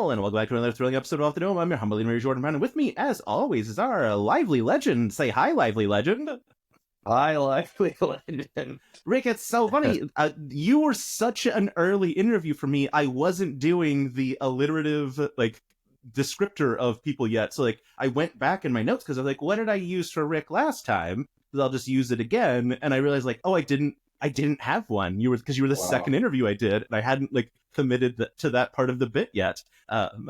Well, and welcome back to another thrilling episode of Off the Dome. I'm your humble leader, Jordan Brown, and with me, as always, is our lively legend. Say hi, lively legend. Hi, lively legend. Rick, it's so funny. You were such an early interview for me. I wasn't doing the alliterative, descriptor of people yet. So, I went back in my notes because I was like, what did I use for Rick last time? Because I'll just use it again. And I realized, I didn't have one. Because you were the second interview I did, and I hadn't, committed to that part of the bit yet. I'm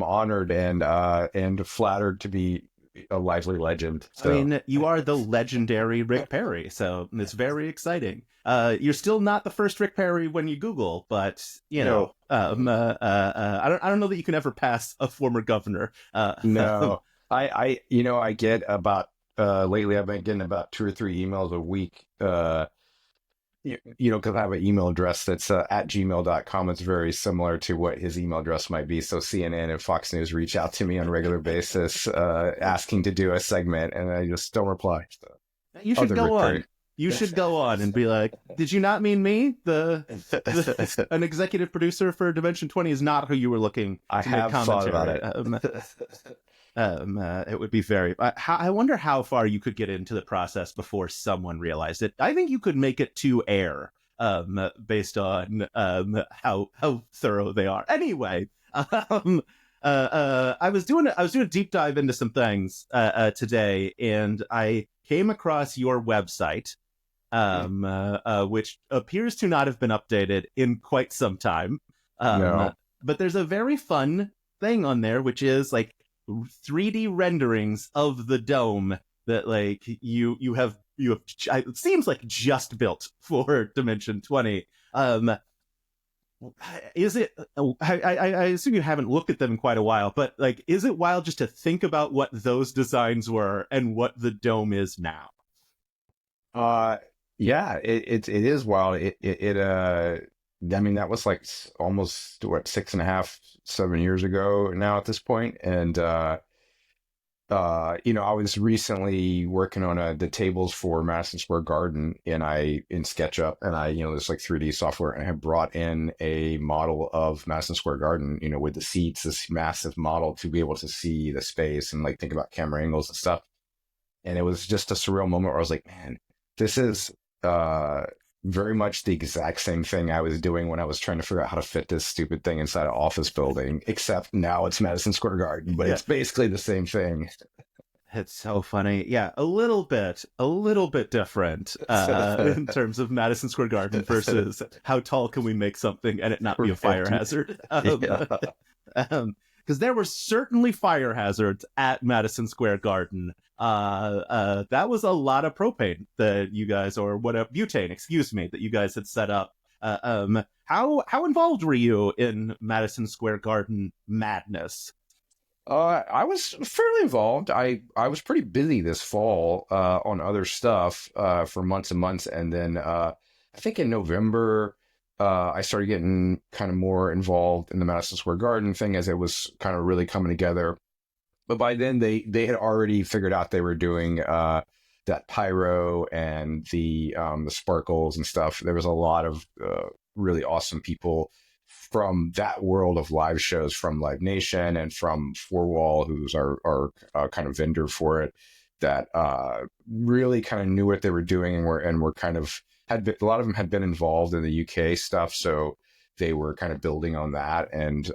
honored and flattered to be a lively legend. So. I mean, you are the legendary Rick Perry, so it's very exciting. You're still not the first Rick Perry when you Google, but I don't know that you can ever pass a former governor. No, I get about lately I've been getting about 2 or 3 emails a week. Because I have an email address that's at gmail.com. It's very similar to what his email address might be. So CNN and Fox News reach out to me on a regular basis asking to do a segment, and I just don't reply. So. You should go on. You should go on and be like, did you not mean me? An executive producer for Dimension 20 is not who you were looking I to have make thought commentary. about it. It would be very... I wonder how far you could get into the process before someone realized it. I think you could make it to air based on how thorough they are. Anyway, I was doing a deep dive into some things today, and I came across your website, which appears to not have been updated in quite some time. No. But there's a very fun thing on there, which is 3D renderings of the dome that you have it seems like just built for Dimension 20. Is it I assume you haven't looked at them in quite a while, but is it wild just to think about what those designs were and what the dome is now? Yeah, it is wild. I mean, that was almost 6.5, 7 years ago now at this point. And, I was recently working on the tables for Madison Square Garden in SketchUp, and this 3D software, and I had brought in a model of Madison Square Garden, with the seats, this massive model to be able to see the space and think about camera angles and stuff. And it was just a surreal moment where I was like, man, this is, very much the exact same thing I was doing when I was trying to figure out how to fit this stupid thing inside an office building, except now it's Madison Square Garden, but it's basically the same thing. It's so funny. Yeah, a little bit different in terms of Madison Square Garden versus how tall can we make something and it not be a fire hazard. Because there were certainly fire hazards at Madison Square Garden. That was a lot of propane that you guys, or whatever, butane, excuse me, that you guys had set up. How involved were you in Madison Square Garden madness? I was fairly involved. I was pretty busy this fall on other stuff for months and months, and then I think in November I started getting kind of more involved in the Madison Square Garden thing as it was kind of really coming together. But by then they had already figured out they were doing that pyro and the sparkles and stuff. There was a lot of really awesome people from that world of live shows, from Live Nation and from Four Wall, who's our kind of vendor for it, that really kind of knew what they were doing and were kind of a lot of them had been involved in the UK stuff, so they were kind of building on that. And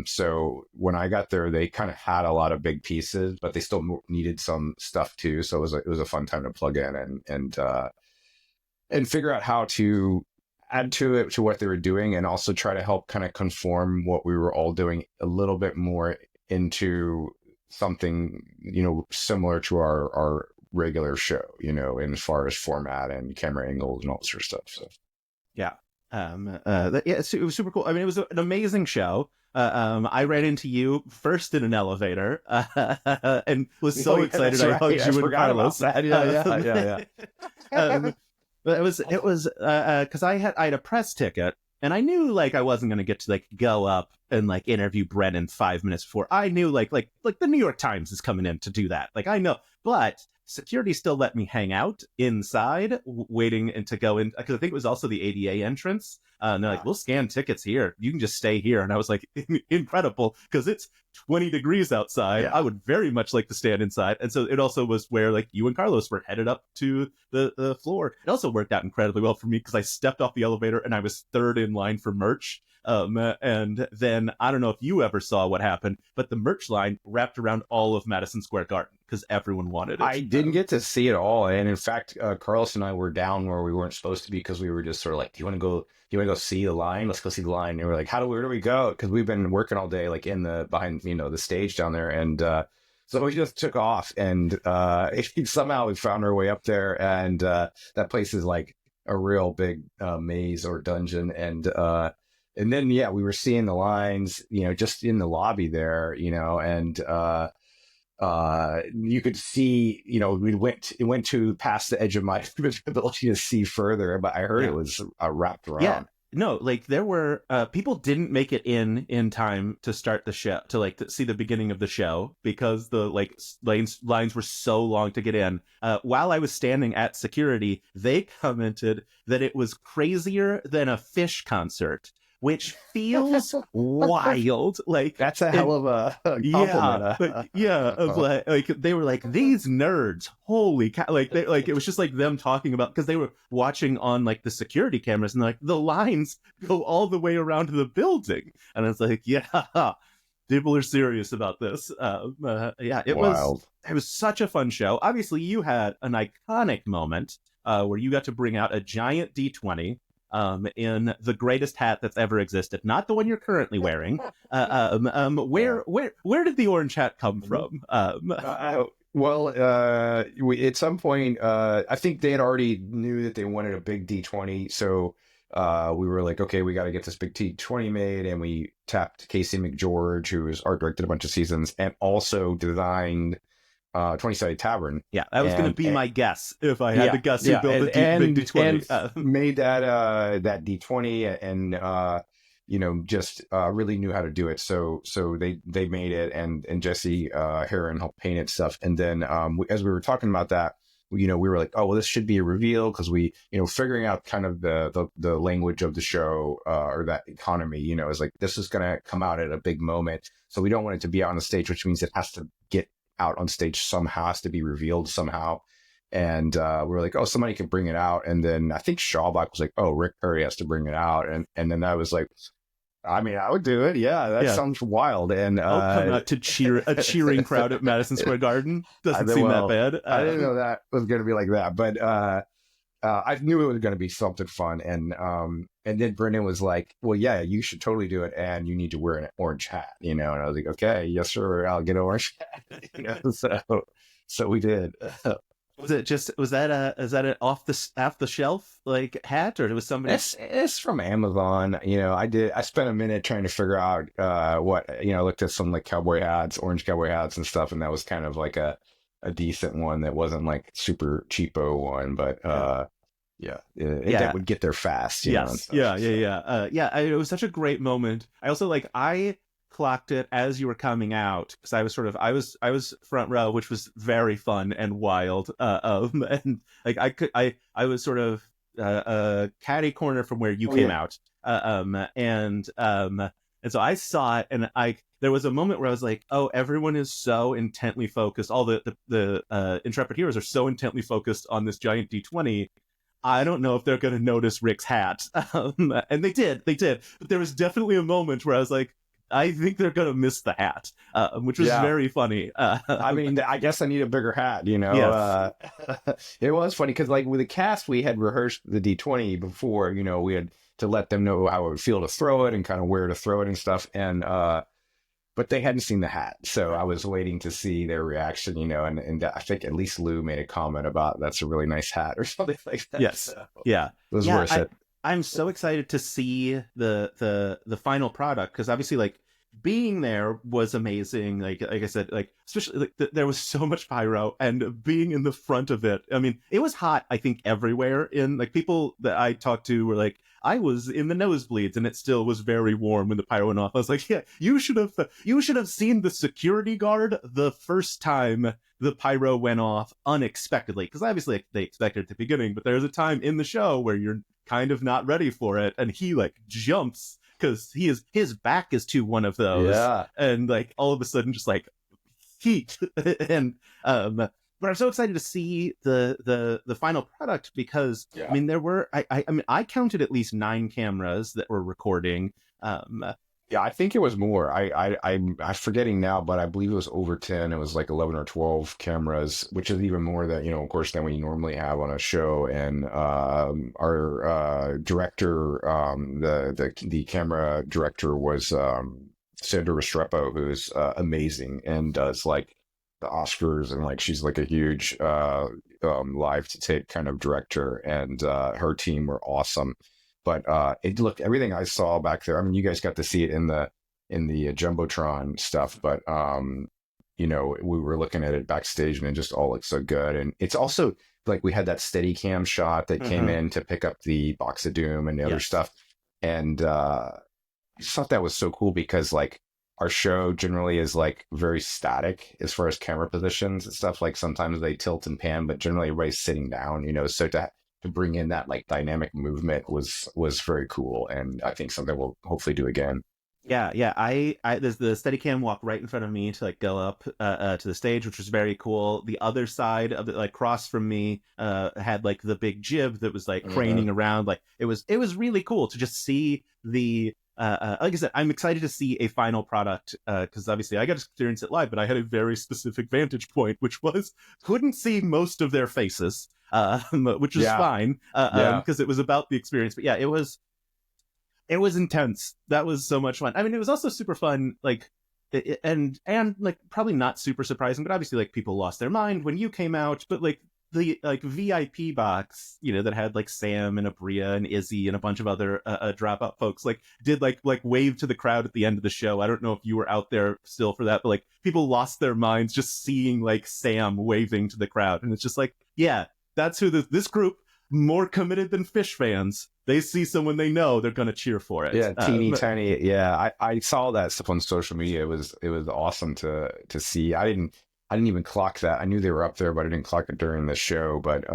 so when I got there, they kind of had a lot of big pieces, but they still needed some stuff too. So it was a fun time to plug in and figure out how to add to it, to what they were doing, and also try to help kind of conform what we were all doing a little bit more into something, similar to our regular show, in as far as format and camera angles and all that sort of stuff. So. Yeah. It was super cool. I mean, it was an amazing show. I ran into you first in an elevator and was so excited. I hugged you and Carlos. Yeah. But it was because I had a press ticket, and I knew I wasn't going to get to go up and interview Brennan 5 minutes before. I knew like the New York Times is coming in to do that. I know, but security still let me hang out inside, waiting and to go in, because I think it was also the ADA entrance. And they're like, we'll scan tickets here. You can just stay here. And I was like, incredible, because it's 20 degrees outside. Yeah. I would very much like to stand inside. And so it also was where like you and Carlos were headed up to the floor. It also worked out incredibly well for me because I stepped off the elevator and I was third in line for merch. And then I don't know if you ever saw what happened, but the merch line wrapped around all of Madison Square Garden because everyone wanted it. I didn't get to see it all, and in fact, Carlos and I were down where we weren't supposed to be because we were just sort of like, "Do you want to go? Do you want to go see the line? Let's go see the line." And we were like, where do we go?" Because we've been working all day, like in the behind, the stage down there, and so we just took off, and somehow we found our way up there, and that place is like a real big maze or dungeon, and then, yeah, we were seeing the lines, just in the lobby there, and you could see, it went to past the edge of my ability to see further, but I heard it was wrapped around. Yeah. No, like there were people didn't make it in time to start the show, to see the beginning of the show, because the lines were so long to get in. While I was standing at security, they commented that it was crazier than a Fish concert, which feels wild. Like, that's a hell of a compliment. Like they were like, these nerds, holy cow! It was just like them talking about, because they were watching on like the security cameras, and like the lines go all the way around the building, and it's like, yeah, people are serious about this. It Wild. was such a fun show. Obviously, you had an iconic moment where you got to bring out a giant D20. In the greatest hat that's ever existed, not the one you're currently wearing. Where did the orange hat come from? Well, at some point, I think they had already knew that they wanted a big D20, so we were like, okay, we got to get this big D20 made, and we tapped Casey McGeorge, who was art directed a bunch of seasons and also designed 20-sided tavern. Yeah, that was going to be my guess if I had to guess who built the big D20. And made that D20, and just really knew how to do it. So they made it, and Jesse Heron helped paint it stuff. And then as we were talking about that, we were like, oh well, this should be a reveal, because we figuring out kind of the language of the show, or that economy, is like, this is going to come out at a big moment, so we don't want it to be out on the stage, which means it has to get out on stage somehow, has to be revealed somehow. And we were like, oh, somebody can bring it out. And then I think Shawbach was like, oh, Rick Perry has to bring it out. And then I was like, I mean, I would do it. Yeah, that sounds wild. And I'll come out to cheer a cheering crowd at Madison Square Garden. Doesn't seem that bad. I didn't know that was going to be like that, but I knew it was going to be something fun. And then Brendan was like, well, yeah, you should totally do it, and you need to wear an orange hat, And I was like, okay, yes, sir, I'll get an orange hat. So we did. Was that an off the shelf like hat, or it was somebody? It's from Amazon. I spent a minute trying to figure out what, looked at some like cowboy hats, orange cowboy hats and stuff, and that was kind of like a decent one that wasn't like super cheapo one, but that would get there fast. Yes. It was such a great moment. I also I clocked it as you were coming out, because I was front row, which was very fun and wild. And like I was sort of catty corner from where you came out. And so I saw it, and there was a moment where I was like, oh, everyone is so intently focused. All the Intrepid heroes are so intently focused on this giant D20. I don't know if they're going to notice Rick's hat. And they did. But there was definitely a moment where I was like, I think they're going to miss the hat, which was very funny. I mean, I guess I need a bigger hat, Yes. It was funny because, like, with the cast, we had rehearsed the D20 before, we had to let them know how it would feel to throw it and kind of where to throw it and stuff. And, but they hadn't seen the hat. So I was waiting to see their reaction, and I think at least Lou made a comment about, that's a really nice hat or something like that. Yes. So Yeah. It was worth it. I'm so excited to see the final product, because obviously, like, being there was amazing. Like I said, like especially like there was so much pyro, and being in the front of it. I mean, it was hot. I think everywhere. In like people that I talked to were like, I was in the nosebleeds, and it still was very warm when the pyro went off. I was like, yeah, you should have seen the security guard the first time the pyro went off unexpectedly, because obviously like, they expected it at the beginning, but there's a time in the show where you're kind of not ready for it, and he like jumps because his back is to one of those, Yeah. and like all of a sudden just like heat. And but I'm so excited to see the final product, because I Yeah. mean there were I mean I counted at least 9 cameras that were recording. um Yeah, I think it was more. I'm forgetting now, but I believe it was over 10. It was like 11 or 12 cameras, which is even more than, of course, than we normally have on a show. And our director, the camera director was Sandra Restrepo, who's amazing and does like the Oscars, and like she's like a huge live to tape kind of director, and her team were awesome. But it looked, everything I saw back there. I mean, you guys got to see it in the jumbotron stuff, but we were looking at it backstage, and it just all looked so good. And it's also like we had that steady cam shot that came in to pick up the box of doom and the other stuff, and I just thought that was so cool, because like our show generally is like very static as far as camera positions and stuff. Like sometimes they tilt and pan, but generally everybody's sitting down, so to bring in that like dynamic movement was very cool, and I think something we'll hopefully do again. yeah, I there's the Steadicam walk right in front of me to like go up to the stage, which was very cool. The other side of it, like across from me, had like the big jib that was like craning around. Like it was really cool to just see the like I said, I'm excited to see a final product, because obviously I got to experience it live, but I had a very specific vantage point, which was couldn't see most of their faces, which is fine, because it was about the experience. But yeah, it was intense. That was so much fun. I mean, it was also super fun, like, and like probably not super surprising, but obviously like people lost their mind when you came out. But like the like VIP box, that had like Sam and Abria and Izzy and a bunch of other dropout folks, like did like wave to the crowd at the end of the show. I don't know if you were out there still for that, but like people lost their minds just seeing like Sam waving to the crowd, and it's just like, yeah, that's who this group, more committed than Fish fans. They see someone they know, they're gonna cheer for it. Yeah, teeny tiny. Yeah, I saw that stuff on social media. It was awesome to see. I didn't even clock that. I knew they were up there, but I didn't clock it during the show. But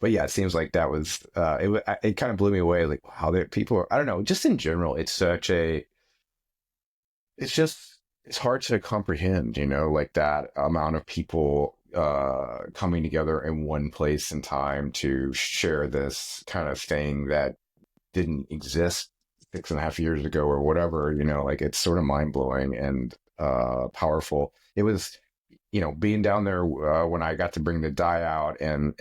yeah, it seems like that was it kind of blew me away. Like how people are. I don't know. Just in general, it's it's hard to comprehend. Like that amount of people coming together in one place and time to share this kind of thing that didn't exist 6.5 years ago or whatever. Like it's sort of mind-blowing and powerful. It was, being down there when I got to bring the die out, and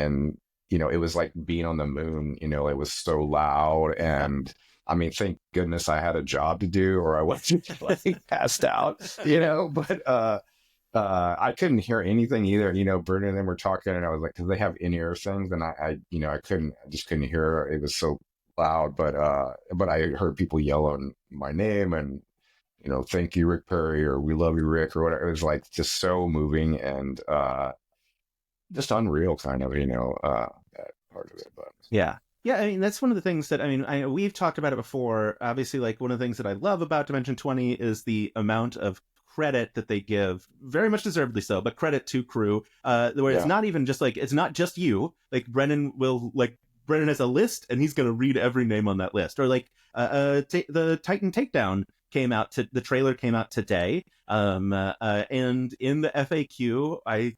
it was like being on the moon. It was so loud, and I mean, thank goodness I had a job to do, or I wasn't like passed out. But I couldn't hear anything either. Bernie and them were talking, and I was like, because they have in-ear things, and I just couldn't hear. It was so loud. But I heard people yelling my name, and thank you, Rick Perry, or we love you, Rick, or whatever. It was like just so moving and just unreal, kind of. That part of it. But yeah. Yeah, I mean, that's one of the things that, I mean, we've talked about it before. Obviously, like, one of the things that I love about Dimension 20 is the amount of credit that they give, very much deservedly so, but credit to crew, where it's not even just, like, it's not just you. Like, Brennan has a list, and he's going to read every name on that list. Or, like, the Titan Takedown the trailer came out today, and in the FAQ, I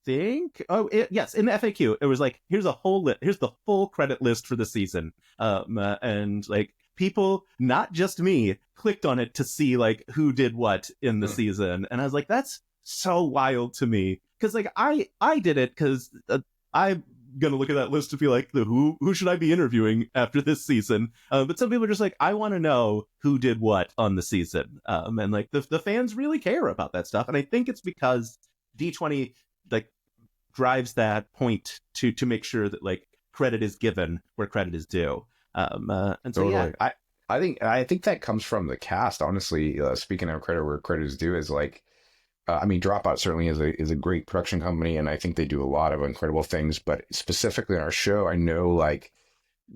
think yes, in the FAQ it was like, here's the full credit list for the season, and like people, not just me, clicked on it to see like who did what in the season, and I was like, that's so wild to me, because like I did it because I'm gonna look at that list to be like, who should I be interviewing after this season, but some people are just like, I want to know who did what on the season, and like the fans really care about that stuff, and I think it's because D20 like drives that point to make sure that like credit is given where credit is due, and so totally. yeah. I think that comes from the cast. Honestly, speaking of credit where credit is due, is like, I mean, Dropout certainly is a great production company, and I think they do a lot of incredible things. But specifically on our show, I know like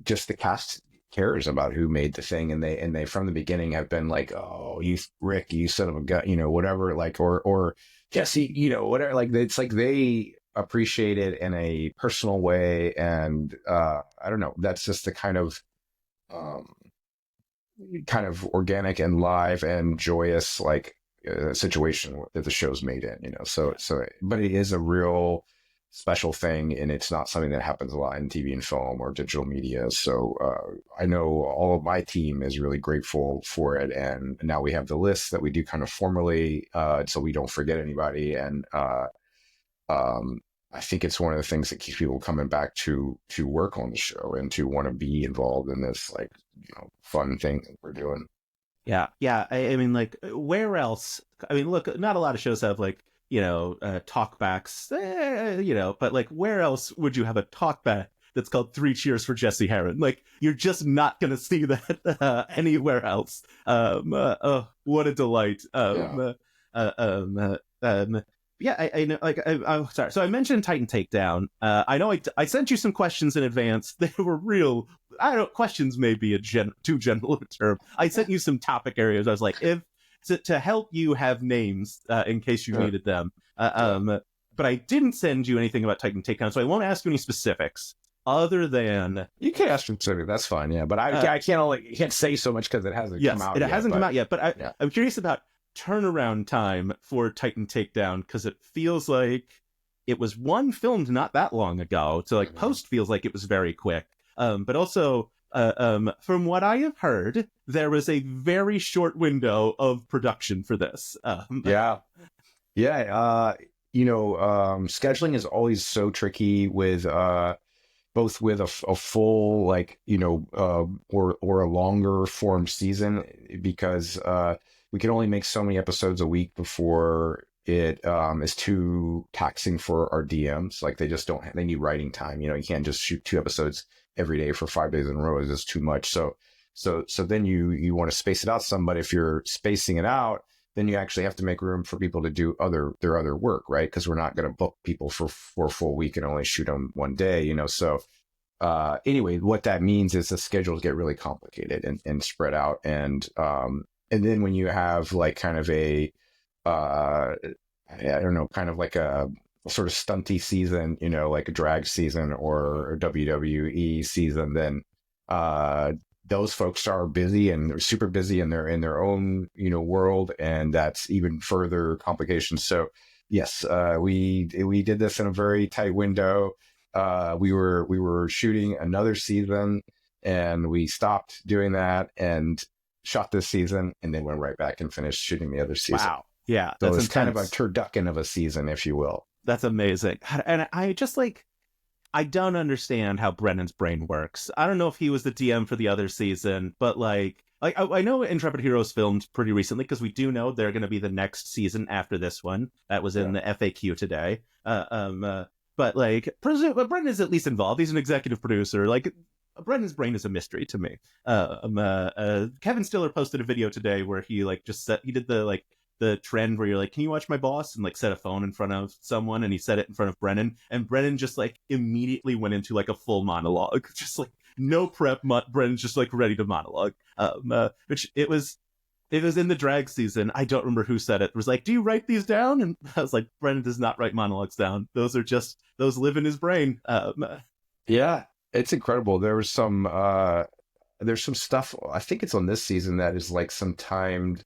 just the cast cares about who made the thing, and they from the beginning have been like, oh, you Rick, you son of a gun, whatever, like, or Jesse, whatever, like it's like they appreciate it in a personal way, and I don't know, that's just the um, kind of organic and live and joyous like situation that the show's made in, so but it is a real special thing, and it's not something that happens a lot in TV and film or digital media. So I know all of my team is really grateful for it, and now we have the list that we do kind of formally, so we don't forget anybody, and um, I think it's one of the things that keeps people coming back to work on the show and to want to be involved in this like fun thing that we're doing. Yeah. I mean, like, where else? I mean, look, not a lot of shows have like talkbacks, but like, where else would you have a talkback that's called Three Cheers for Jesse Heron? Like, you're just not gonna see that anywhere else. Oh, what a delight. Yeah. Yeah, I know. Like, I'm sorry. So I mentioned Titan Takedown. I know I sent you some questions in advance. They were real. I don't. Questions may be too general of a term. I sent you some topic areas. I was like, if to help you have names in case you Yeah. needed them. But I didn't send you anything about Titan Takedown, so I won't ask you any specifics. Other than You can ask specific, that's fine, yeah. But I can't say so much because it hasn't come out yet. It hasn't come out yet. But yeah. I'm curious about turnaround time for Titan Takedown, because it feels like it was filmed not that long ago. So like post feels like it was very quick. But also, from what I have heard, there was a very short window of production for this. Yeah. Scheduling is always so tricky with both with a full like or a longer form season, because we can only make so many episodes a week before it is too taxing for our DMs. Like they need writing time. You can't just shoot 2 episodes every day for 5 days in a row. It's just too much. So then you want to space it out some, but if you're spacing it out, then you actually have to make room for people to do their other work, right? Because we're not going to book people for a full week and only shoot them one day, So anyway, what that means is the schedules get really complicated and spread out, and then when you have like kind of a I don't know, kind of like a sort of stunty season, like a drag season or a WWE season, then those folks are busy, and they're super busy, and they're in their own world, and that's even further complications. So yes, we did this in a very tight window. We were shooting another season, and we stopped doing that and shot this season, and then went right back and finished shooting the other season. Wow. Yeah, so that's it's intense. kind of a turducken of a season, if you will. That's amazing. And I just I don't understand how Brennan's brain works. I don't know if he was the DM for the other season, but I know Intrepid Heroes filmed pretty recently, because we do know they're going to be the next season after this one. That was in the FAQ today. But Brendan is at least involved. He's an executive producer. Like, Brendan's brain is a mystery to me. Kevin Stiller posted a video today where he he did the trend where you're like, can you watch my boss? And set a phone in front of someone, and he said it in front of Brennan, and Brennan just immediately went into a full monologue, just no prep. Brennan's just ready to monologue. Which it was in the drag season. I don't remember who said it. It was do you write these down? And I was like, Brennan does not write monologues down. Those live in his brain. Yeah, it's incredible. There's some stuff, I think it's on this season, that is some timed,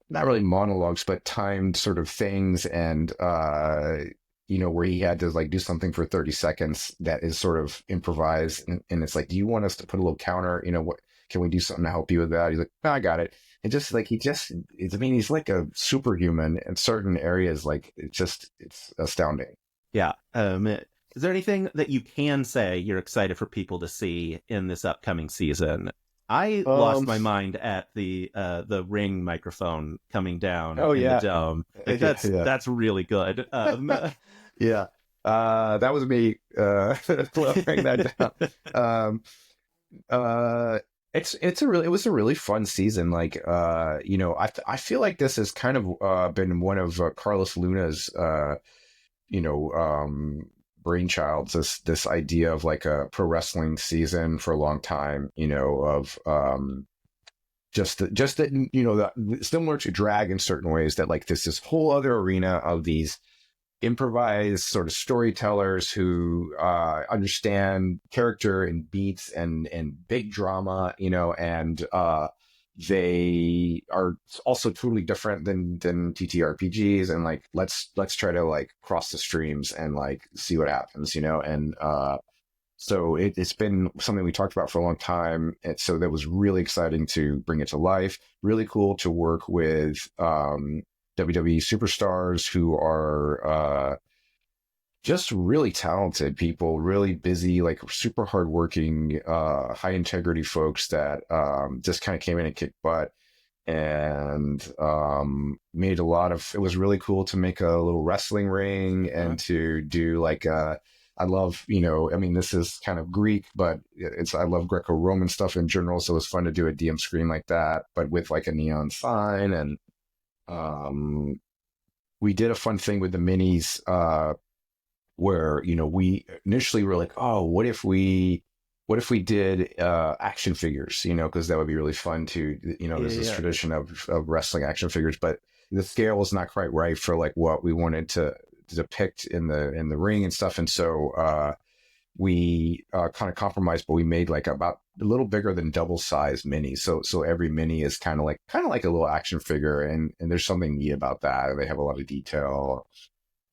not really monologues, but timed sort of things, and where he had to do something for 30 seconds that is sort of improvised, and it's do you want us to put a little counter? What can we do something to help you with that? He's like, no, I got it. And he's like a superhuman in certain areas. It's astounding. Yeah. Is there anything that you can say you're excited for people to see in this upcoming season? I lost my mind at the ring microphone coming down in the dome. That's really good. Yeah. That was me laying that down. It was a really fun season. Like, I feel like this has kind of been one of Carlos Luna's you know, brainchilds. This idea of like a pro wrestling season for a long time. Of just that similar to drag in certain ways, that like this whole other arena of these improvised sort of storytellers who understand character and beats and big drama, and they are also totally different than TTRPGs, and like let's try to like cross the streams and like see what happens, and so it's been something we talked about for a long time. And so that was really exciting to bring it to life. Really cool to work with WWE superstars who are just really talented people, really busy, like super hardworking, high integrity folks that just kind of came in and kicked butt, and made a lot of. It was really cool to make a little wrestling ring and to do like I love, I mean, this is kind of Greek, but I love Greco-Roman stuff in general. So it was fun to do a DM screen like that, but with like a neon sign. And we did a fun thing with the minis where, we initially were like, oh, what if we did action figures, because that would be really fun to, there's this tradition of wrestling action figures, but the scale was not quite right for like what we wanted to depict in the ring and stuff. And so we kind of compromised, but we made like about a little bigger than double size mini. So every mini is kind of like a little action figure, and there's something neat about that. They have a lot of detail.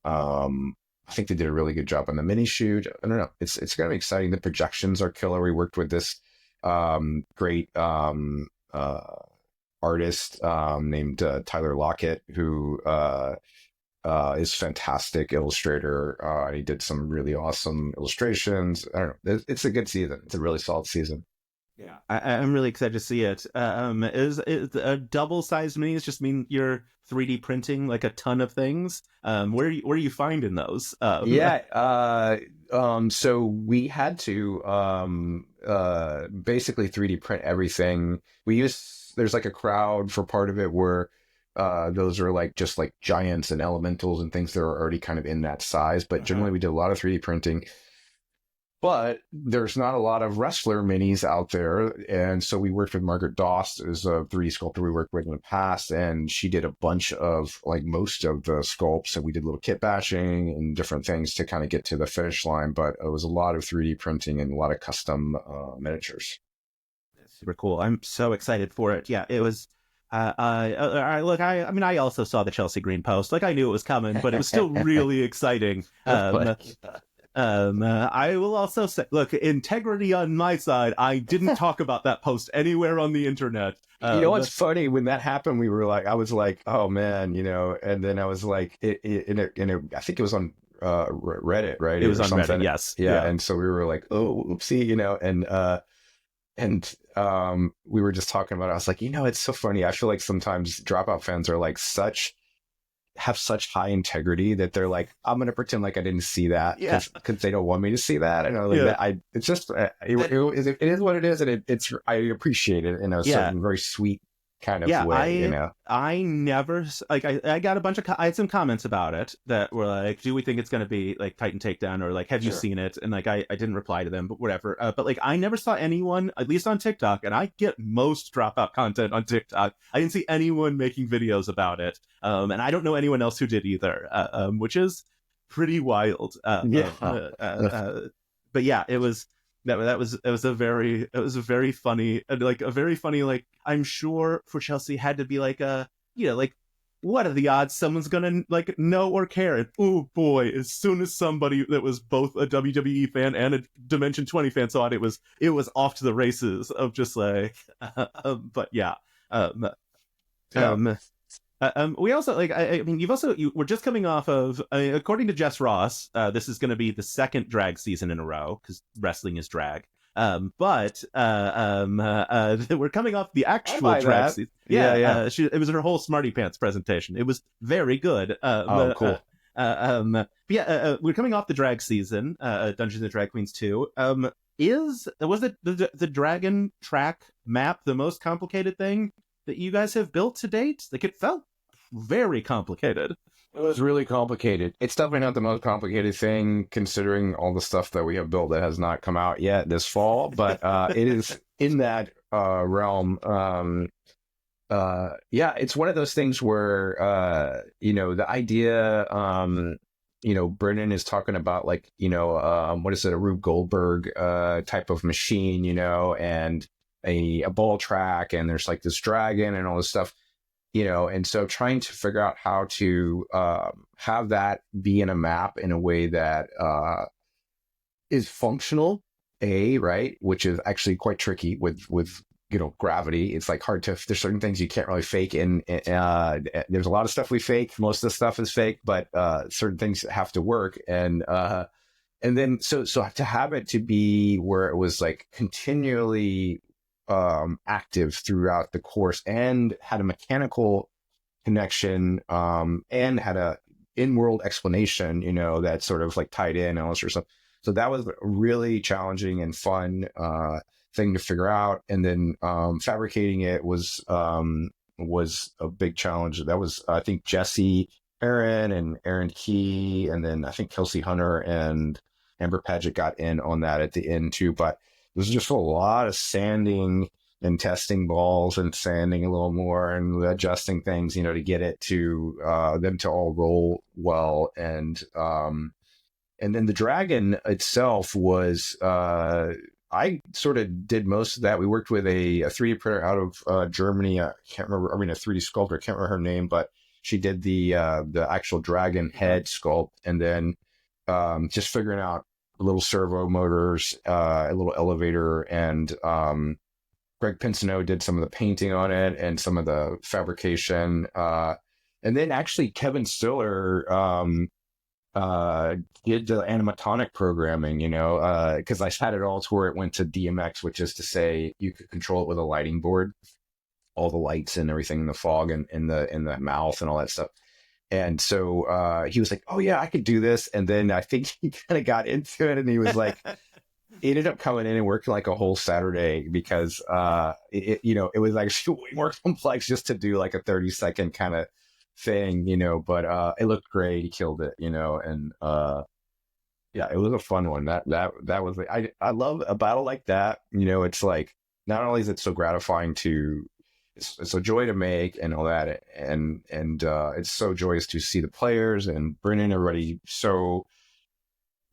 I think they did a really good job on the mini shoot. I don't know. It's going to be exciting. The projections are killer. We worked with this great artist named Tyler Lockett, who is fantastic illustrator. And he did some really awesome illustrations. I don't know. It's a good season. It's a really solid season. Yeah, I'm really excited to see it. Is a double-sized minis just mean you're 3D printing like a ton of things? Where are you finding those? So we had to basically 3D print everything. There's like a crowd for part of it where those are like just like giants and elementals and things that are already kind of in that size. But generally, we did a lot of 3D printing. But there's not a lot of wrestler minis out there. And so we worked with Margaret Dost, as a 3D sculptor we worked with in the past. And she did a bunch of like most of the sculpts. And we did little kit bashing and different things to kind of get to the finish line. But it was a lot of 3D printing and a lot of custom miniatures. That's super cool. I'm so excited for it. Yeah, it was. I mean, I also saw the Chelsea Green post. Like, I knew it was coming, but it was still really exciting. I will also say, look, integrity on my side. I didn't talk about that post anywhere on the internet. What's funny, when that happened, I was like, oh man, and then I was like, I think it was on Reddit, right? It was on Reddit, yes. Yeah. And so we were like, oh, oopsie, and we were just talking about it. I was like, it's so funny. I feel like sometimes Dropout fans are like have such high integrity that they're like, I'm going to pretend like I didn't see that because they don't want me to see that. And it's just, it is what it is. And I appreciate it in a certain very sweet kind of way, I never, like, I got a bunch of, I had some comments about it that were like, do we think it's going to be like Titan Takedown, or like, have you seen it? And like, I didn't reply to them, but whatever. But like, I never saw anyone, at least on TikTok, and I get most Dropout content on TikTok. I didn't see anyone making videos about it. And I don't know anyone else who did either, which is pretty wild. But yeah, it was a very funny, like, I'm sure for Chelsea had to be like like, what are the odds someone's gonna like know or care? And oh boy, as soon as somebody that was both a WWE fan and a Dimension 20 fan saw it, it was off to the races of just like, but yeah. We also, like, I mean, we're just coming off of, according to Jess Ross, this is going to be the second drag season in a row, because wrestling is drag. But we're coming off the actual drag season. Yeah. It was her whole Smarty Pants presentation. It was very good. Cool. We're coming off the drag season, Dungeons and Drag Queens 2. Was it the dragon track map the most complicated thing that you guys have built to date? Like, it felt very complicated. It was really complicated. It's definitely not the most complicated thing, considering all the stuff that we have built that has not come out yet this fall. But it is in that realm. Yeah, it's one of those things where the idea. Brennan is talking about, like, what is it, a Rube Goldberg type of machine, and a ball track, and there's like this dragon and all this stuff. And so trying to figure out how to have that be in a map in a way that is functional, right? Which is actually quite tricky with gravity. It's like hard to, there's certain things you can't really fake. And there's a lot of stuff we fake. Most of the stuff is fake, but certain things have to work. And then so to have it to be where it was like continually active throughout the course and had a mechanical connection and had a in-world explanation, that sort of like tied in and all this sort of stuff. So that was a really challenging and fun thing to figure out. And then fabricating it was a big challenge. That was, I think, Jesse Aaron and Aaron Key, and then I think Kelsey Hunter and Amber Paget got in on that at the end too. But there's just a lot of sanding and testing balls and sanding a little more and adjusting things, to get it to them to all roll well. And then the dragon itself was, I sort of did most of that. We worked with a 3D printer out of Germany. I can't remember. I mean, a 3D sculptor. I can't remember her name, but she did the actual dragon head sculpt, and then just figuring out little servo motors, a little elevator, and Greg Pinsino did some of the painting on it and some of the fabrication. And then actually Kevin Stiller did the animatronic programming, because I had it all to where it went to DMX, which is to say you could control it with a lighting board, all the lights and everything in the fog and in the mouth and all that stuff. And so he was like, "Oh yeah, I could do this." And then I think he kind of got into it, and he was like, he ended up coming in and working like a whole Saturday because it was like way more complex just to do like a 30-second kind of thing, but it looked great. He killed it, and yeah, it was a fun one. That was I love a battle like that. It's like, not only is it so gratifying it's a joy to make and all that, and it's so joyous to see the players and Brennan, everybody so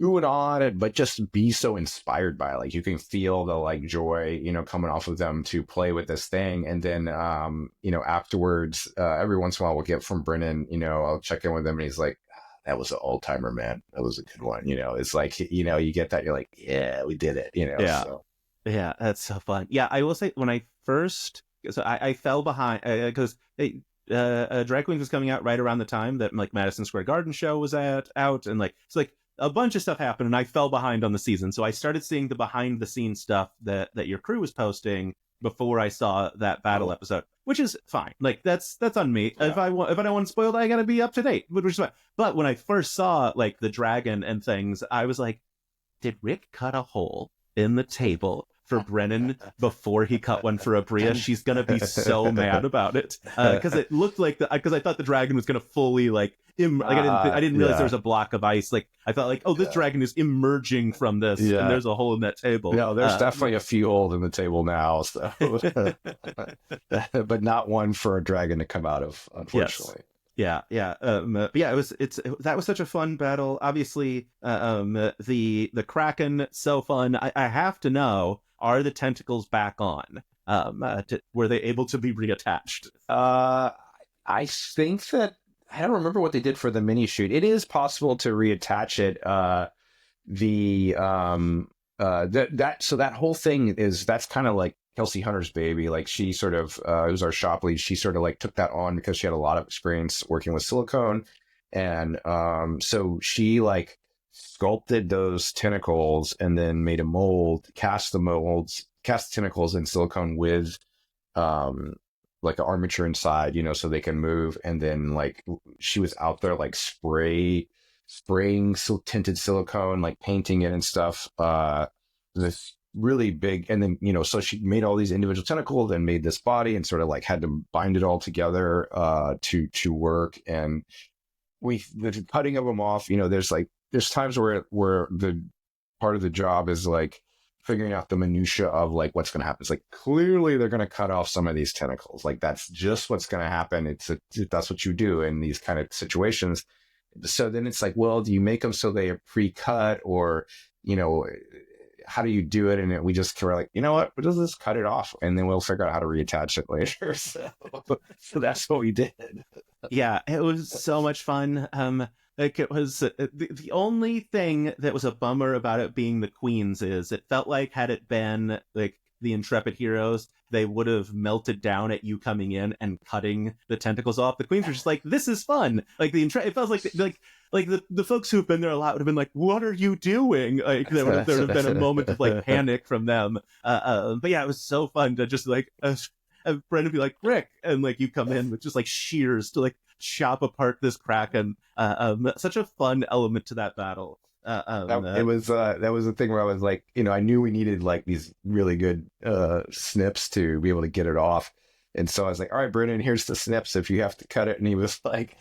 ooh and on it, but just be so inspired by it. Like, you can feel the like joy, coming off of them to play with this thing. And then, afterwards, every once in a while we'll get from Brennan, I'll check in with him and he's like, "That was an all timer, man. That was a good one." It's like, you get that. You're like, "Yeah, we did it." Yeah. So. Yeah. That's so fun. Yeah. I will say, when I first, so I fell behind because Drag Queens was coming out right around the time that like Madison Square Garden show was out. And like, it's like, a bunch of stuff happened and I fell behind on the season. So I started seeing the behind the scenes stuff that your crew was posting before I saw that battle episode, which is fine. Like, that's on me. Yeah. If I don't want to spoil it, I gotta be up to date, which is fine. But when I first saw like the dragon and things, I was like, did Rick cut a hole in the table for Brennan before he cut one for Abria? She's gonna be so mad about it, because it looked like because I thought the dragon was gonna fully like I didn't realize there was a block of ice. Like, I thought like, oh, this dragon is emerging from this, and there's a hole in that table. No, there's definitely a few holes in the table now, so but not one for a dragon to come out of, unfortunately. Yes. Yeah. It was that was such a fun battle. Obviously, the Kraken, so fun. I have to know, are the tentacles back on? Were they able to be reattached? I think that, I don't remember what they did for the mini shoot. It is possible to reattach it. So that whole thing that's kind of like Kelsey Hunter's baby. Like, she sort of it was our shop lead. She sort of like took that on because she had a lot of experience working with silicone, and so she like sculpted those tentacles and then made a mold, cast the tentacles in silicone with like an armature inside, so they can move. And then like she was out there like spraying tinted silicone, like painting it and stuff. this really big, and then, so she made all these individual tentacles and made this body and sort of like had to bind it all together to work. And the cutting of them off, there's times where the part of the job is like figuring out the minutia of like what's going to happen. It's like, clearly they're going to cut off some of these tentacles. Like, that's just what's going to happen. That's what you do in these kind of situations. So then it's like, well, do you make them so they are pre-cut, or, how do you do it? And we just were like, you know what, we'll just cut it off and then we'll figure out how to reattach it later. So that's what we did. Yeah, it was so much fun. Like, it was the only thing that was a bummer about it being the Queens is it felt like, had it been like the Intrepid Heroes, they would have melted down at you coming in and cutting the tentacles off. The Queens were just like, this is fun. Like, it felt like the folks who've been there a lot would have been like, what are you doing? Like, there would have been a moment of like panic from them. But yeah, it was so fun to just like Brendan be like, Rick, and like you come in with just like shears to like chop apart this Kraken. Such a fun element to that battle. That was the thing where I was like, I knew we needed like these really good snips to be able to get it off. And so I was like, all right, Brendan, here's the snips if you have to cut it. And he was like,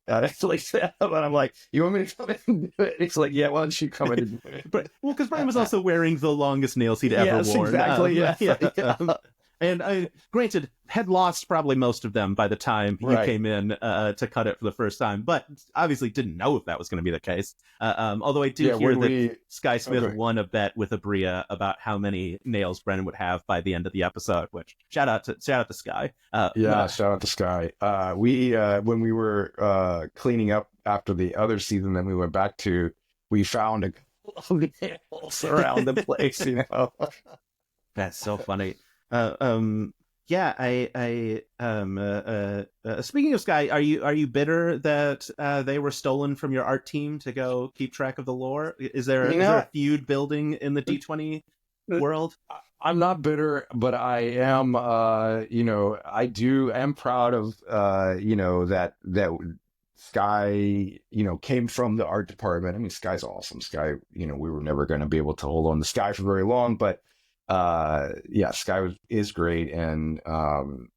it's like that. And I'm like, you want me to come in and do it? It's like, yeah, why don't you come in and do it? But, well, because Brendan was also wearing the longest nails he'd ever worn. Exactly. Yeah. And I, granted, had lost probably most of them by the time you came in to cut it for the first time, but obviously didn't know if that was going to be the case. Although I do hear that Sky Smith won a bet with Abria about how many nails Brennan would have by the end of the episode. Which shout out to Sky. Shout out to Sky. We when we were cleaning up after the other season that we went back to, we found a couple of nails around the place. That's so funny. Speaking of Sky, are you bitter that they were stolen from your art team to go keep track of the lore? Is there a feud building in the D20 world? I'm not bitter, but I am, I am proud of, that Sky, came from the art department. I mean, Sky's awesome. Sky, we were never going to be able to hold on to Sky for very long, but Sky is great. And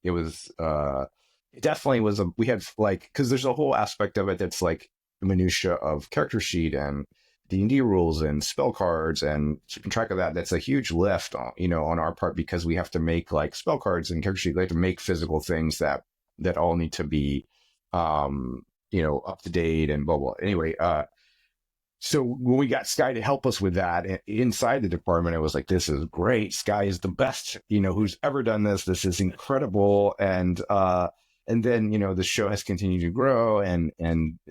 it definitely was we had like, because there's a whole aspect of it that's like the minutia of character sheet and D&D rules and spell cards and keeping track of that. That's a huge lift on our part, because we have to make like spell cards and character sheet. We have to make physical things that all need to be up to date and blah blah. Anyway, so when we got Sky to help us with that inside the department, it was like, this is great. Sky is the best, who's ever done this. This is incredible. And then, the show has continued to grow, and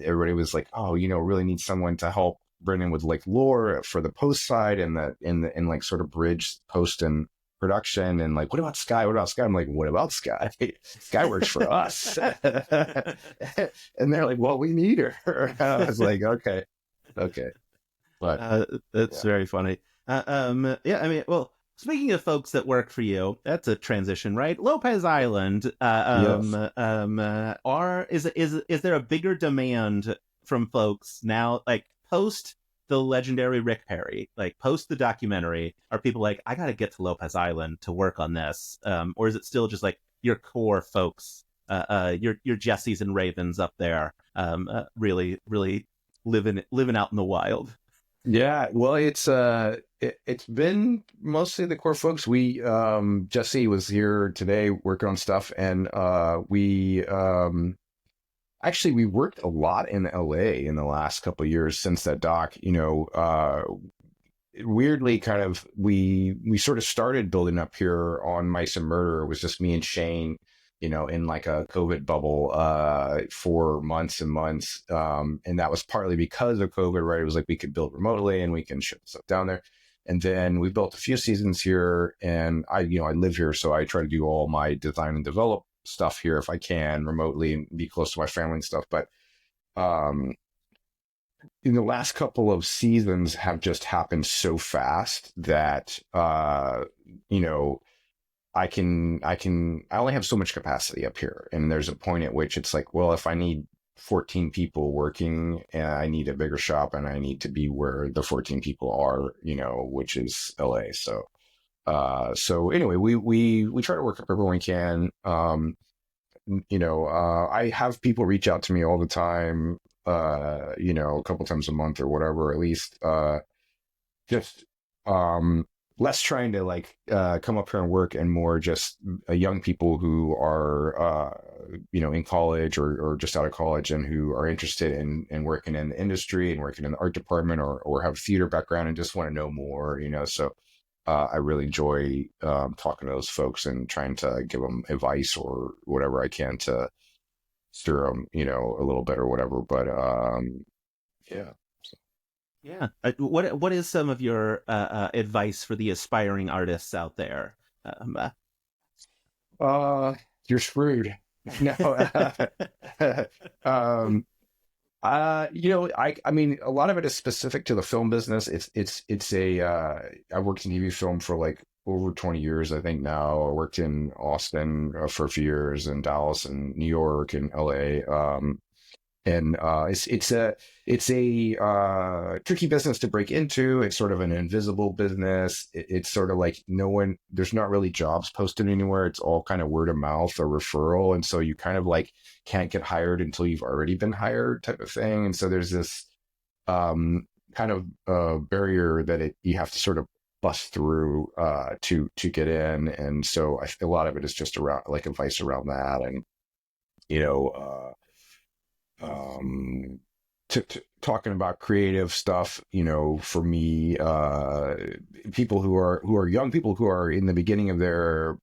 everybody was like, oh, really need someone to help Brendan with like lore for the post side and like sort of bridge post and production. And like, what about Sky? I'm like, what about Sky? Sky works for us. And they're like, well, we need her. I was like, okay. But that's very funny. I mean, well, speaking of folks that work for you, that's a transition, right? Lopez Island. Yes. Is there a bigger demand from folks now, like post the legendary Rick Perry, like post the documentary? Are people like, I got to get to Lopez Island to work on this, or is it still just like your core folks, your Jessies and Ravens up there, really living out in the wild? Yeah, well, it's been mostly the core folks. We Jesse was here today working on stuff, and we worked a lot in LA in the last couple of years since that doc. Weirdly, kind of we sort of started building up here on Mice and Murder. It was just me and Shane, in like a COVID bubble for months and months. And that was partly because of COVID, right? It was like we could build remotely and we can ship stuff down there. And then we built a few seasons here, and I live here, so I try to do all my design and develop stuff here if I can remotely and be close to my family and stuff. But in the last couple of seasons have just happened so fast that I only have so much capacity up here. And there's a point at which it's like, well, if I need 14 people working, and I need a bigger shop, and I need to be where the 14 people are, which is LA. So anyway, we try to work up everyone we can. I have people reach out to me all the time, a couple times a month or whatever, at least, just less trying to like come up here and work, and more just young people who are in college, or just out of college, and who are interested in working in the industry and working in the art department, or have theater background and just want to know more. So I really enjoy talking to those folks and trying to give them advice or whatever I can to steer them, a little bit or whatever. But yeah. Yeah. What is some of your advice for the aspiring artists out there? Um, uh, You're screwed. No. um, I mean, a lot of it is specific to the film business. I worked in TV film for like over 20 years, I think now. I worked in Austin for a few years, and Dallas and New York and LA. And it's a tricky business to break into. It's sort of an invisible business. It's sort of like there's not really jobs posted anywhere. It's all kind of word of mouth or referral, and so you kind of like can't get hired until you've already been hired, type of thing. And so there's this kind of barrier that you have to sort of bust through to get in. And so a lot of it is just around like advice around that, and you know. Talking about creative stuff, for me, people who are young people who are in the beginning of their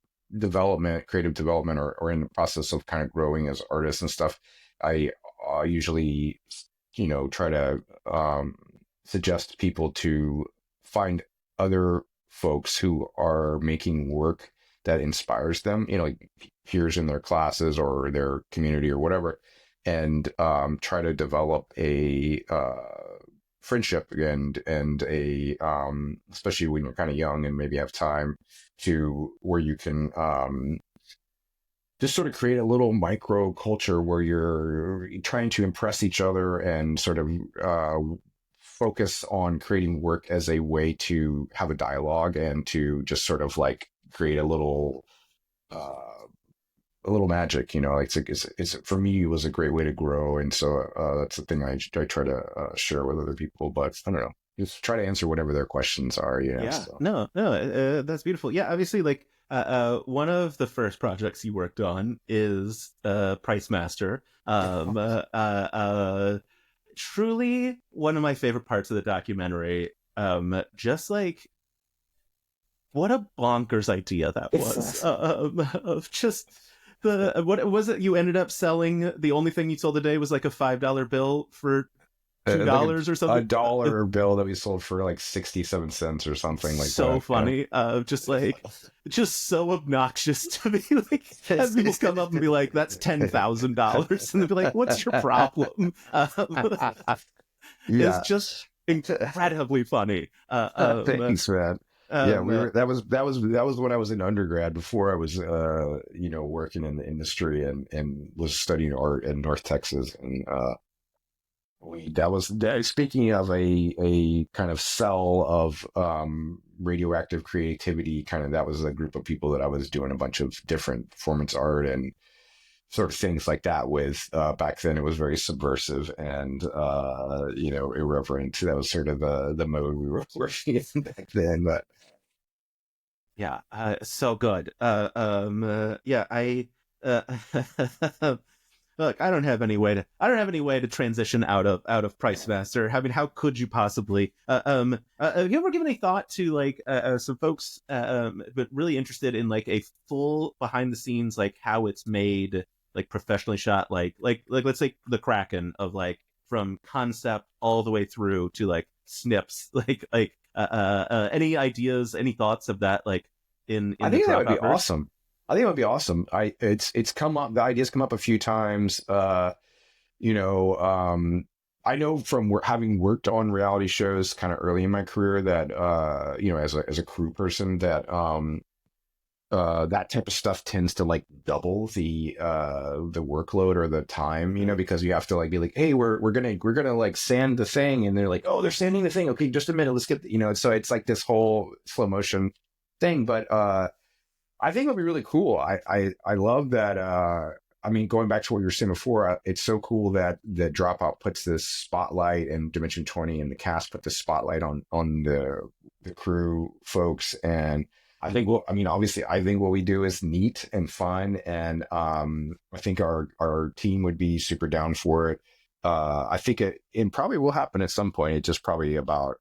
creative development, or in the process of kind of growing as artists and stuff, I usually, try to suggest people to find other folks who are making work that inspires them, like peers in their classes or their community or whatever, and try to develop a friendship, and a especially when you're kind of young and maybe have time, to where you can just sort of create a little micro culture where you're trying to impress each other, and sort of focus on creating work as a way to have a dialogue, and to just sort of like create a little magic. It's for me, it was a great way to grow. And so that's the thing I try to share with other people. But I don't know, just try to answer whatever their questions are. yeah. So. No, that's beautiful. Yeah. Obviously, like one of the first projects you worked on is Price Master. Truly one of my favorite parts of the documentary. Just like what a bonkers idea that was. Of just what was it? You ended up selling, the only thing you sold a day was like a $5 bill for $2 or something. A dollar bill that we sold for like 67 cents or something like that. So funny. Just so obnoxious to be like, have people come up and be like, that's $10,000. And they'd be like, what's your problem? It's just incredibly funny. Thanks, man. That was when I was in undergrad, before I was working in the industry, and was studying art in North Texas. And speaking of a kind of cell of radioactive creativity, kind of, that was a group of people that I was doing a bunch of different performance art and sort of things like that with. Back then it was very subversive and irreverent. That was sort of the mode we were working in back then. But yeah, so good. Yeah, I look, I don't have any way to transition out of Price Master. I mean, how could you possibly? Have you ever given any thought to like some folks, but really interested in like a full behind the scenes, like how it's made, like professionally shot, like let's say the Kraken, of like from concept all the way through to like snips, any ideas, any thoughts of that, like in I think that would be awesome. I think it would be awesome. It's come up. The ideas come up a few times. I know from having worked on reality shows kind of early in my career that as a crew person, that that type of stuff tends to like double the workload or the time, because you have to like be like, hey, we're gonna like sand the thing, and they're like, oh, they're sanding the thing. Okay, just a minute, let's get so it's like this whole slow motion thing. But I think it'll be really cool. I love that. I mean, going back to what you were saying before, it's so cool that the Dropout puts this spotlight, and Dimension 20 and the cast put the spotlight on the crew folks. And I think, well, I mean, obviously, I think what we do is neat and fun, and I think our team would be super down for it. I think it probably will happen at some point. It's just probably about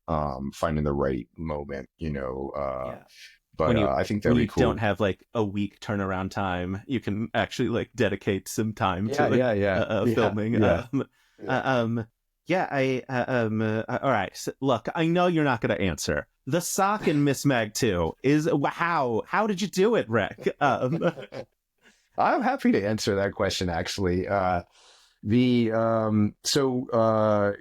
finding the right moment, Yeah. but I think that'd When be you cool. don't have like a week turnaround time, you can actually like dedicate some time to Yeah, like yeah, yeah, yeah, filming. yeah, yeah. Yeah, all right. So, look, I know you're not going to answer. The sock in Miss Mag 2 is how did you do it, Rick? I'm happy to answer that question, actually. The so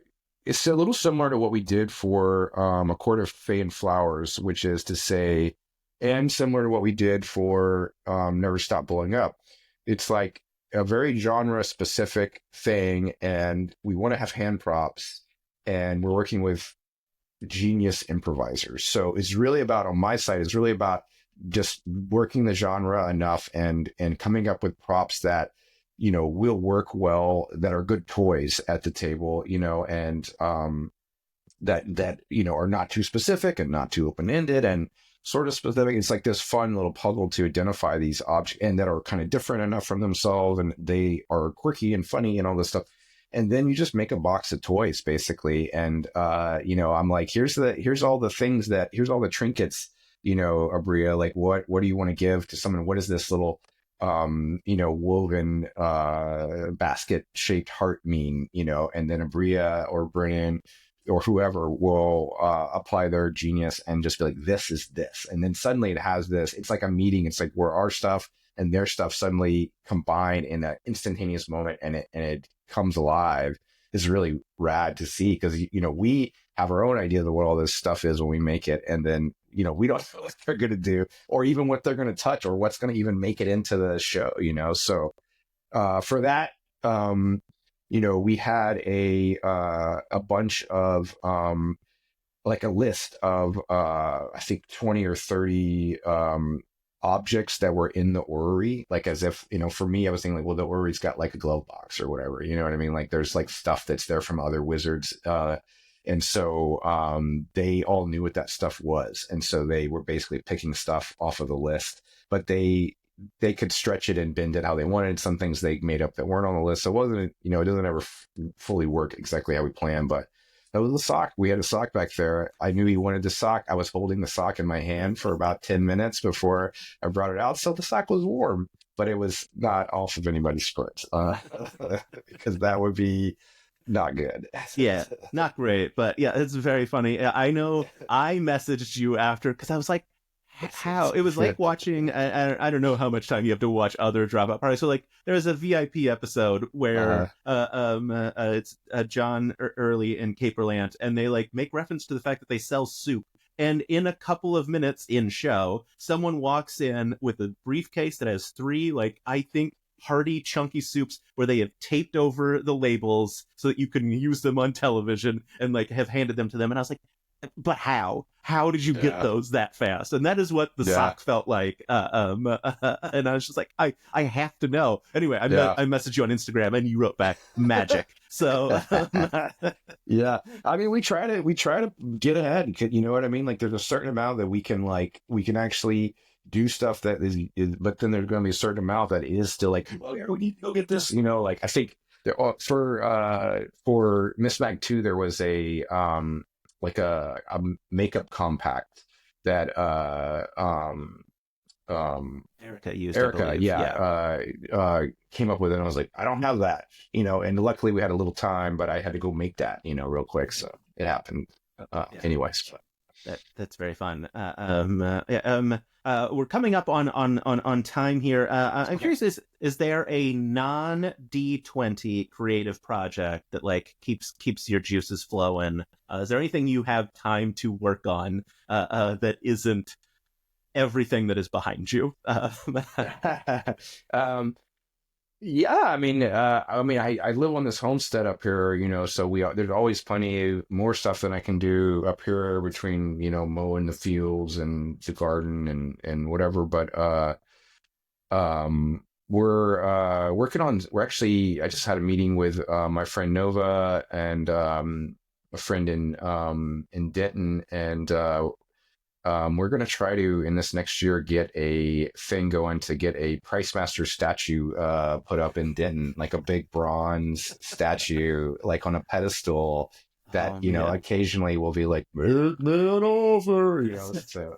It's a little similar to what we did for A Court of Fey and Flowers, which is to say, and similar to what we did for Never Stop Blowing Up. It's like a very genre specific thing, and we want to have hand props, and we're working with genius improvisers. So it's really about, on my side, it's really about just working the genre enough and coming up with props that will work well, that are good toys at the table, and that are not too specific and not too open-ended and sort of specific. It's like this fun little puzzle to identify these objects, and that are kind of different enough from themselves, and they are quirky and funny and all this stuff. And then you just make a box of toys, basically. And I'm like, here's all the things, here's all the trinkets, Abria, like what do you want to give to someone? What is this little woven basket shaped heart mean? And then Abria or Brennan or whoever will apply their genius and just be like, this is this. And then suddenly it has this, it's like a meeting. It's like where our stuff and their stuff suddenly combine in an instantaneous moment, and it comes alive. Is really rad to see, because we have our own idea of what all this stuff is when we make it, and then we don't know what they're going to do, or even what they're going to touch, or what's going to even make it into the show. So for that, we had a bunch of like a list of I think 20 or 30 objects that were in the orrery, like as if, for me, I was thinking like, well, the orrery's got like a glove box or whatever, you know what I mean? Like there's like stuff that's there from other wizards. And so they all knew what that stuff was. And so they were basically picking stuff off of the list, but they could stretch it and bend it how they wanted. Some things they made up that weren't on the list. So it wasn't, it doesn't ever fully work exactly how we planned, but that was the sock. We had a sock back there. I knew he wanted the sock. I was holding the sock in my hand for about 10 minutes before I brought it out. So the sock was warm, but it was not off of anybody's foot, because that would be not good. Yeah, not great, but yeah, it's very funny. I know I messaged you after because I was like, how it was like watching. I don't know how much time you have to watch other Dropout parties. So like, there's a VIP episode where it's John Early and Caperland, and they like make reference to the fact that they sell soup. And in a couple of minutes in show, someone walks in with a briefcase that has 3, like, I think, hearty, chunky soups where they have taped over the labels so that you can use them on television, and like have handed them to them. And I was like, but how did you get those that fast? And that is what the sock felt like. And I was just like, I have to know. Anyway, I messaged you on Instagram, and you wrote back magic. So yeah, I mean, we try to get ahead. You know what I mean? Like, there's a certain amount that we can actually do stuff that is, but then there's going to be a certain amount that is still like, oh yeah, we need to go get this. Like, I think there, for Miss Mag 2, there was a like a makeup compact that Erica used. Came up with it, and I was like, I don't have that, and luckily we had a little time, but I had to go make that, real quick, so it happened. Anyways. That's very fun. We're coming up on time here. I'm curious, is there a non D20 creative project that like keeps your juices flowing? Is there anything you have time to work on that isn't everything that is behind you. Yeah, I live on this homestead up here, so there's always plenty more stuff that I can do up here between, mowing the fields and the garden and whatever. But we're actually, I just had a meeting with my friend Nova and a friend in Denton, and we're going to try to, in this next year, get a thing going to get a Price Master statue put up in Denton, like a big bronze statue, like on a pedestal that, occasionally will be like, "Make that over," so,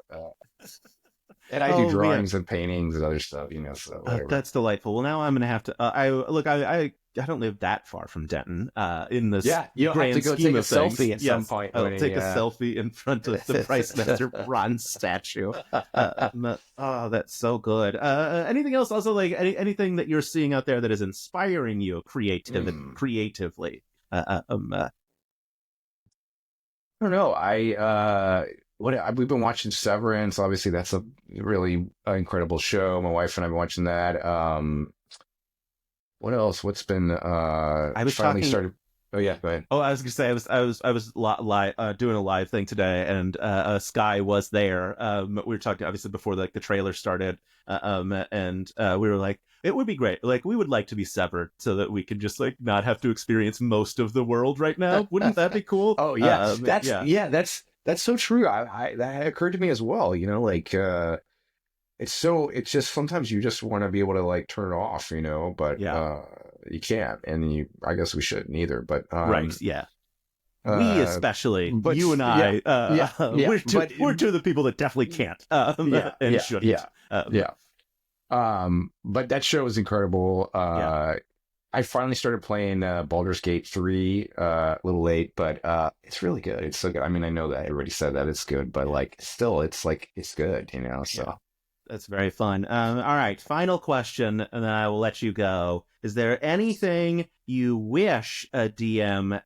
and I do drawings and paintings and other stuff, so whatever. That's delightful. Well, now I'm going to have to, I don't live that far from Denton, in this you'll grand have to go scheme take a of things. selfie at some point. I'll take a selfie in front of the Price Master bronze statue. Oh, that's so good. Anything else? Also, like anything that you're seeing out there that is inspiring you creatively? I don't know. We've been watching Severance. Obviously, that's a really incredible show. My wife and I've been watching that. What else? What's been? I was finally talking. Started. Oh yeah, go ahead. Oh, I was gonna say I was doing a live thing today, and Sky was there. We were talking obviously before like the trailer started, and we were like, it would be great. Like we would like to be severed so that we could just like not have to experience most of the world right now. Wouldn't that be cool? Oh yeah, that's so true. I that occurred to me as well. It's just sometimes you just want to be able to like turn it off, but you can't, and I guess we shouldn't either. But right, yeah. We especially, but you and I, we're two of the people that definitely can't and shouldn't. But that show is incredible. I finally started playing Baldur's Gate 3 a little late, but it's really good. It's so good. I mean, I know that everybody said that it's good, but like still, it's good, so. Yeah. That's very fun. All right, final question, and then I will let you go. Is there anything you wish a DM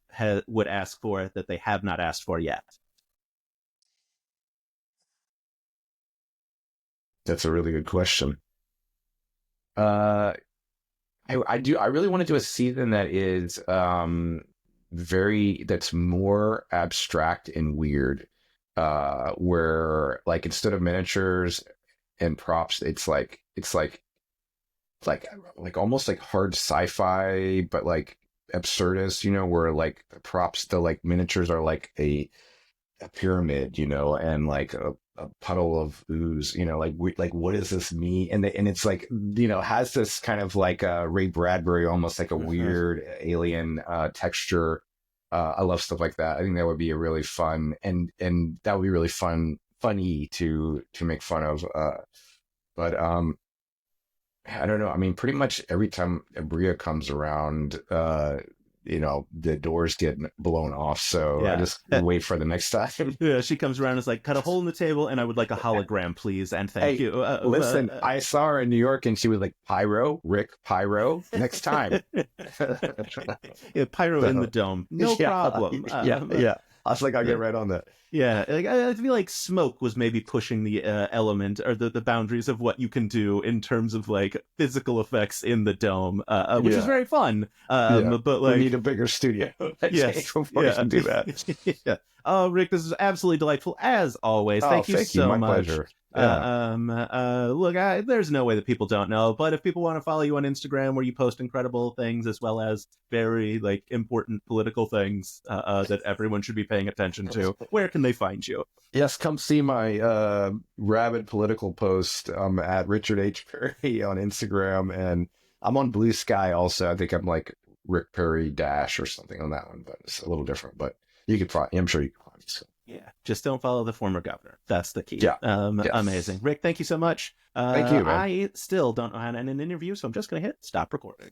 would ask for that they have not asked for yet? That's a really good question. I really want to do a season that is that's more abstract and weird, where like instead of miniatures and props, it's like almost like hard sci-fi, but like absurdist, where like the props, the like miniatures are like a pyramid, and like a puddle of ooze, like what does this mean? And it's like, has this kind of like Ray Bradbury, almost like a weird alien texture. I love stuff like that. I think that would be a really fun, and that would be really funny to make fun of. But I don't know. I mean, pretty much every time Abria comes around, the doors get blown off. So I just wait for the next time. Yeah, she comes around and is like, cut a hole in the table, and I would like a hologram, please, and thank you. Listen, I saw her in New York, and she was like, Rick Pyro, next time. Pyro in the dome, no problem. Yeah. I was like, I'll get right on that. Yeah, like I feel like Smoke was maybe pushing the element or the boundaries of what you can do in terms of like physical effects in the dome, which is very fun. But like, we need a bigger studio. Before we can do that. Yeah. Oh, Rick, this is absolutely delightful as always. Thank you so my much. Pleasure. Look, there's no way that people don't know, but if people want to follow you on Instagram where you post incredible things as well as very like important political things that everyone should be paying attention to, where can they find you? Yes, come see my rabid political post at Richard H. Perry on Instagram, and I'm on Blue Sky also. I think I'm like Rick Perry Dash or something on that one, but it's a little different. But you could probably, I'm sure you could find me. So. Yeah, just don't follow the former governor. That's the key. Yeah. Amazing. Rick, thank you so much. Thank you, man. I still don't know how to end an interview, so I'm just going to hit stop recording.